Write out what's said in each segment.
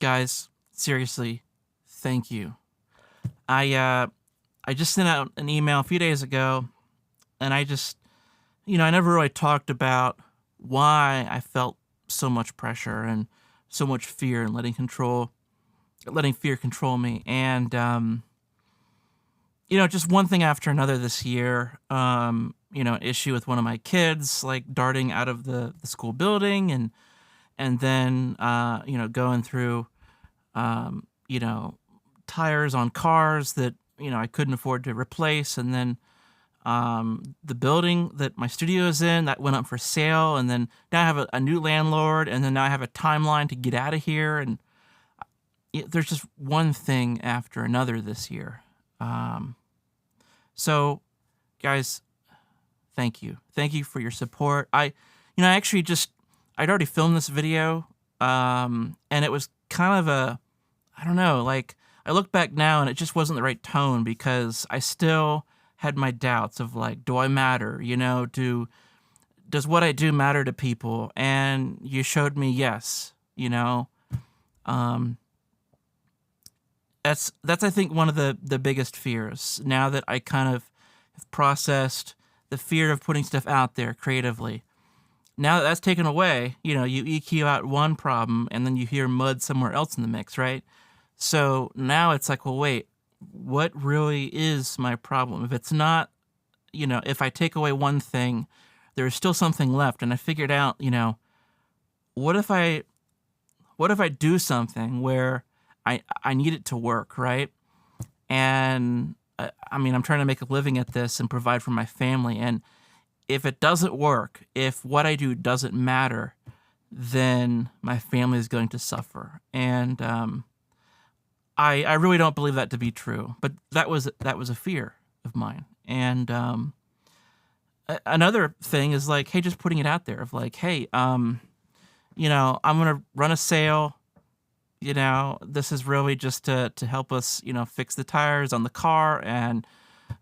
Guys, seriously, thank you. I just sent out an email a few days ago, and I never really talked about why I felt so much pressure and so much fear and letting fear control me. And just one thing after another this year. An issue with one of my kids, like darting out of the school building, and then going through um, you know, tires on cars that I couldn't afford to replace, and then the building that my studio is in that went up for sale, and then now I have a new landlord, and then now I have a timeline to get out of here, and there's just one thing after another this year. So, guys, thank you for your support. I actually I'd already filmed this video, and it was kind of I don't know, like, I look back now and it just wasn't the right tone because I still had my doubts of, like, do I matter? Does what I do matter to people? And you showed me yes, Um, that's I think one of the biggest fears now that I kind of have processed the fear of putting stuff out there creatively. Now that that's taken away, you EQ out one problem and then you hear mud somewhere else in the mix, right? So now it's like, well, wait, what really is my problem? If it's not, if I take away one thing, there's still something left. And I figured out, what if I do something where I need it to work, right? And I'm trying to make a living at this and provide for my family. And if it doesn't work, if what I do doesn't matter, then my family is going to suffer. And I really don't believe that to be true. But that was a fear of mine. And another thing is like, hey, just putting it out there of like, hey, I'm gonna run a sale. This is really just to help us, fix the tires on the car and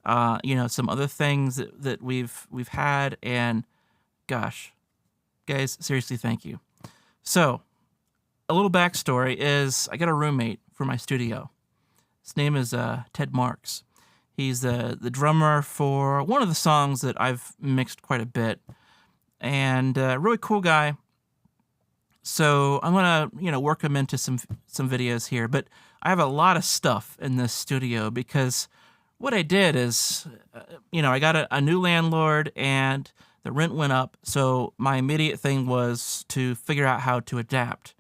some other things that we've had. And gosh, guys, seriously, thank you. So a little backstory is I got a roommate for my studio. His name is Ted Marks. He's the drummer for one of the songs that I've mixed quite a bit, and really cool guy. So I'm gonna work him into some videos here, but I have a lot of stuff in this studio because what I did is, I got a new landlord and the rent went up, so my immediate thing was to figure out how to adapt.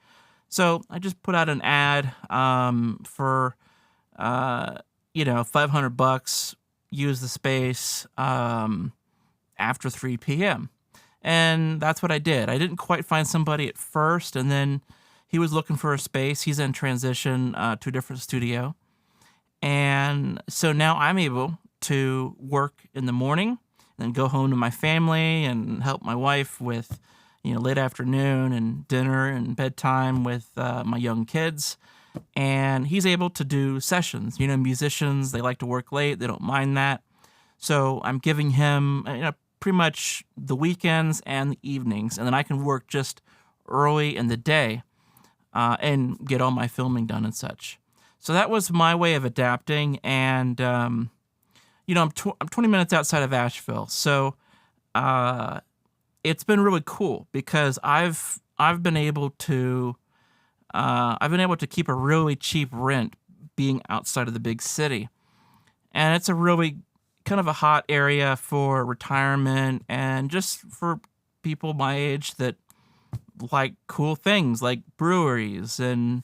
So I just put out an ad for $500, use the space after 3 p.m. And that's what I did. I didn't quite find somebody at first, and then he was looking for a space. He's in transition to a different studio. And so now I'm able to work in the morning and then go home to my family and help my wife with, late afternoon and dinner and bedtime with my young kids. And he's able to do sessions. Musicians, they like to work late. They don't mind that. So I'm giving him, pretty much the weekends and the evenings. And then I can work just early in the day and get all my filming done and such. So that was my way of adapting. And, I'm 20 minutes outside of Asheville. So it's been really cool because I've been able to keep a really cheap rent being outside of the big city. And it's a really kind of a hot area for retirement and just for people my age that like cool things like breweries and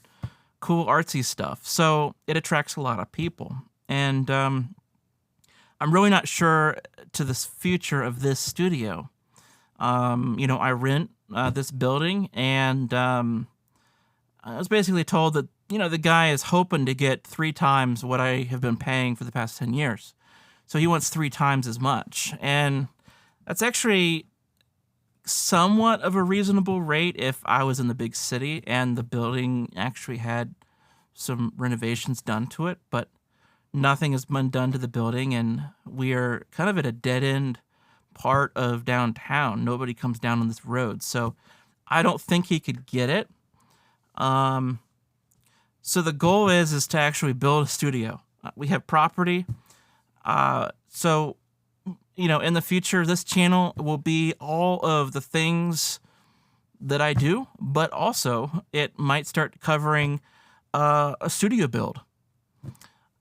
cool artsy stuff. So it attracts a lot of people. And I'm really not sure to the future of this studio. I rent this building, and I was basically told that, the guy is hoping to get 3 times what I have been paying for the past 10 years. So he wants 3 times as much. And that's actually somewhat of a reasonable rate if I was in the big city and the building actually had some renovations done to it. But nothing has been done to the building, and we are kind of at a dead-end part of downtown. Nobody comes down on this road. So I don't think he could get it. So the goal is to actually build a studio. We have property. So, in the future, this channel will be all of the things that I do, but also it might start covering a studio build.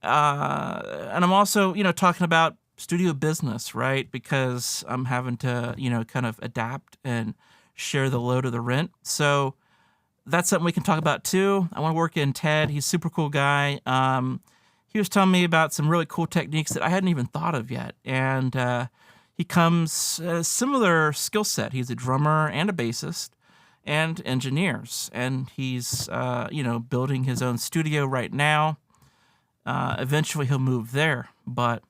And I'm also, talking about studio business, right? Because I'm having to, kind of adapt and share the load of the rent. So that's something we can talk about too. I want to work in Ted. He's a super cool guy. He was telling me about some really cool techniques that I hadn't even thought of yet. And he comes a similar skill set. He's a drummer and a bassist and engineers. And he's, building his own studio right now. Eventually he'll move there, but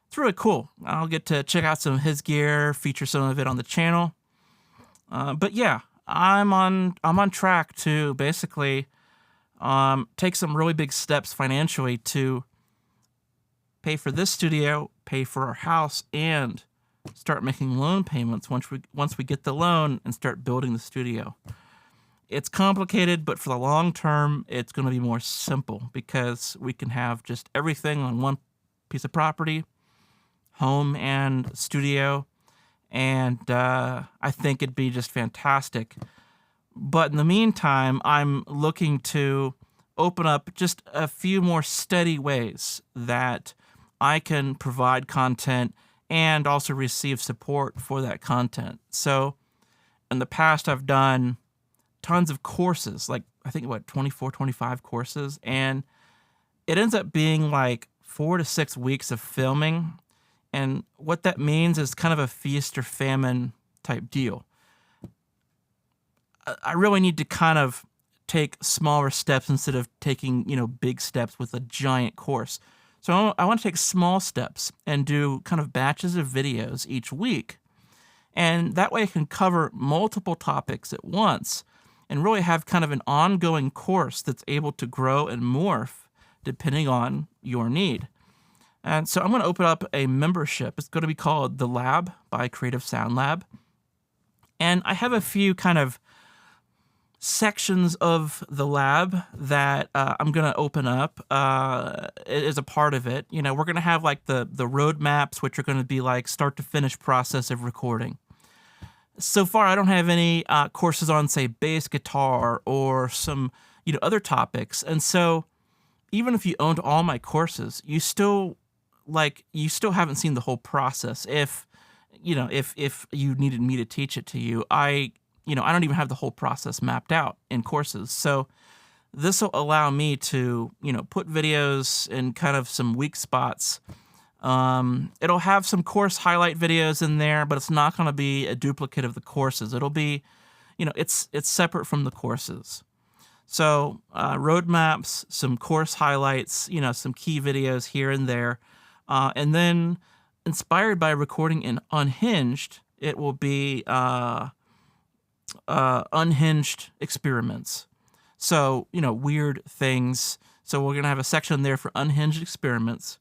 it's really cool. I'll get to check out some of his gear, feature some of it on the channel. But yeah, I'm on track to basically take some really big steps financially to pay for this studio, pay for our house, and start making loan payments once we get the loan and start building the studio. It's complicated, but for the long term, it's going to be more simple because we can have just everything on one piece of property, home and studio, and I think it'd be just fantastic. But in the meantime, I'm looking to open up just a few more steady ways that I can provide content and also receive support for that content. So in the past, I've done tons of courses, like I think 24, 25 courses, and it ends up being like 4 to 6 weeks of filming. And what that means is kind of a feast or famine type deal. I really need to kind of take smaller steps instead of taking, big steps with a giant course. So I want to take small steps and do kind of batches of videos each week. And that way I can cover multiple topics at once and really have kind of an ongoing course that's able to grow and morph depending on your need. And so I'm going to open up a membership. It's going to be called The Lab by Creative Sound Lab. And I have a few kind of sections of the lab that I'm going to open up as a part of it. We're going to have like the roadmaps, which are going to be like start to finish process of recording. So far, I don't have any courses on, say, bass guitar or some, other topics. And so even if you owned all my courses, you still haven't seen the whole process. If you needed me to teach it to you, I don't even have the whole process mapped out in courses. So this will allow me to, put videos in kind of some weak spots. It'll have some course highlight videos in there, but it's not going to be a duplicate of the courses. It'll be, it's separate from the courses. So roadmaps, some course highlights, some key videos here and there. And then inspired by recording in Unhinged, it will be unhinged experiments. So, weird things. So we're going to have a section there for unhinged experiments.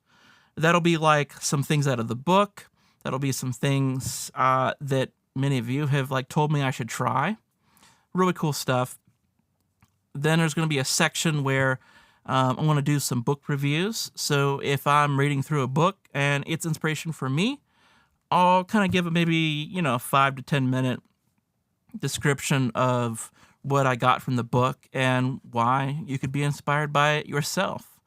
That'll be like some things out of the book. That'll be some things that many of you have told me I should try. Really cool stuff. Then there's going to be a section where I'm going to do some book reviews. So if I'm reading through a book and it's inspiration for me, I'll kind of give it maybe, 5 to 10 minute description of what I got from the book and why you could be inspired by it yourself.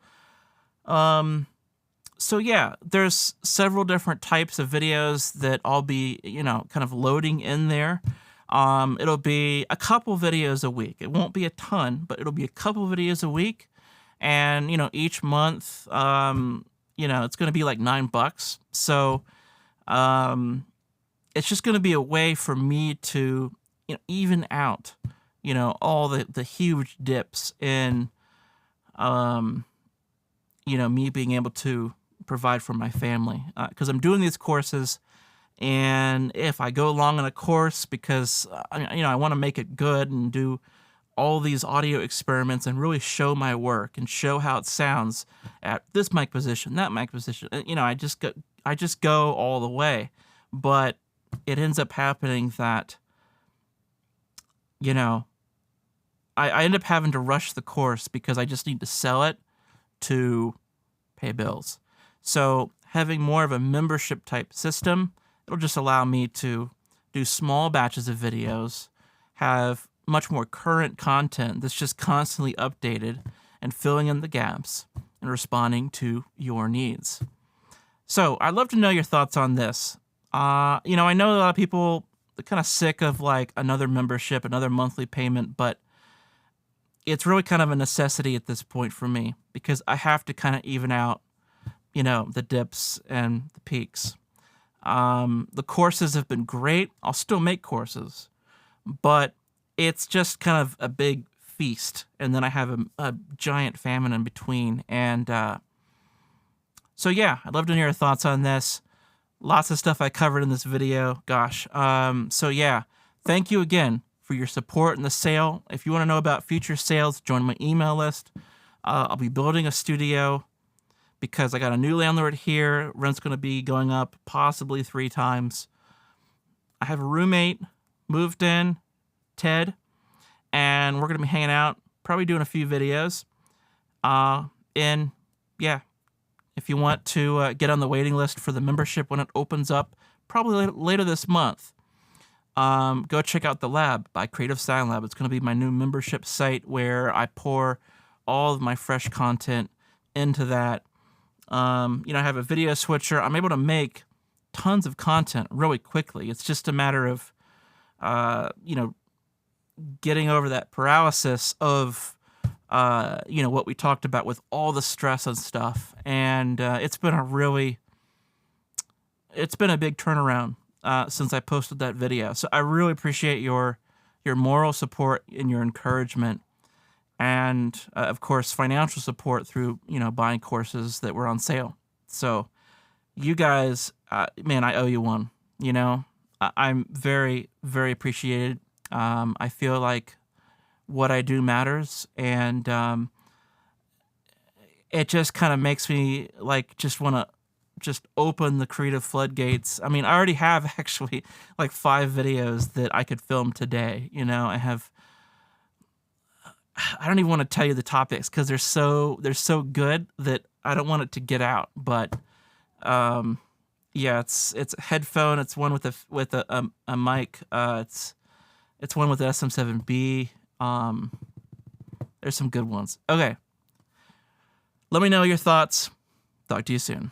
So yeah, there's several different types of videos that I'll be, kind of loading in there. It'll be a couple videos a week. It won't be a ton, but it'll be a couple videos a week. And, each month, it's going to be like $9. So, it's just going to be a way for me to, even out, all the huge dips in, me being able to provide for my family. Because I'm doing these courses, and if I go along in a course because, I want to make it good and do all these audio experiments and really show my work and show how it sounds at this mic position, that mic position. I just go all the way, but it ends up happening that, I end up having to rush the course because I just need to sell it to pay bills. So having more of a membership type system, it'll just allow me to do small batches of videos, have much more current content that's just constantly updated and filling in the gaps and responding to your needs. So I'd love to know your thoughts on this. I know a lot of people are kind of sick of like another membership, another monthly payment, but it's really kind of a necessity at this point for me because I have to kind of even out, the dips and the peaks. The courses have been great. I'll still make courses, but it's just kind of a big feast. And then I have a giant famine in between. And so, yeah, I'd love to hear your thoughts on this. Lots of stuff I covered in this video. Gosh. So, yeah, thank you again for your support in the sale. If you want to know about future sales, join my email list. I'll be building a studio because I got a new landlord here. Rent's going to be going up possibly 3 times. I have a roommate, moved in, Ted, and we're going to be hanging out, probably doing a few videos. And yeah, if you want to get on the waiting list for the membership when it opens up, probably later this month, go check out The Lab by Creative Sound Lab. It's going to be my new membership site where I pour all of my fresh content into that. I have a video switcher. I'm able to make tons of content really quickly. It's just a matter of, getting over that paralysis of, what we talked about with all the stress and stuff. And it's been a big turnaround since I posted that video. So I really appreciate your moral support and your encouragement. And, of course, financial support through, buying courses that were on sale. So you guys, man, I owe you one, I'm very, very appreciated. I feel like what I do matters, and it just kind of makes me, like, just want to just open the creative floodgates. I mean, I already have actually, like, 5 videos that I could film today, I don't even want to tell you the topics because they're so good that I don't want it to get out. But yeah, it's a headphone. It's one with a mic. It's one with the SM7B. There's some good ones. Okay, let me know your thoughts. Talk to you soon.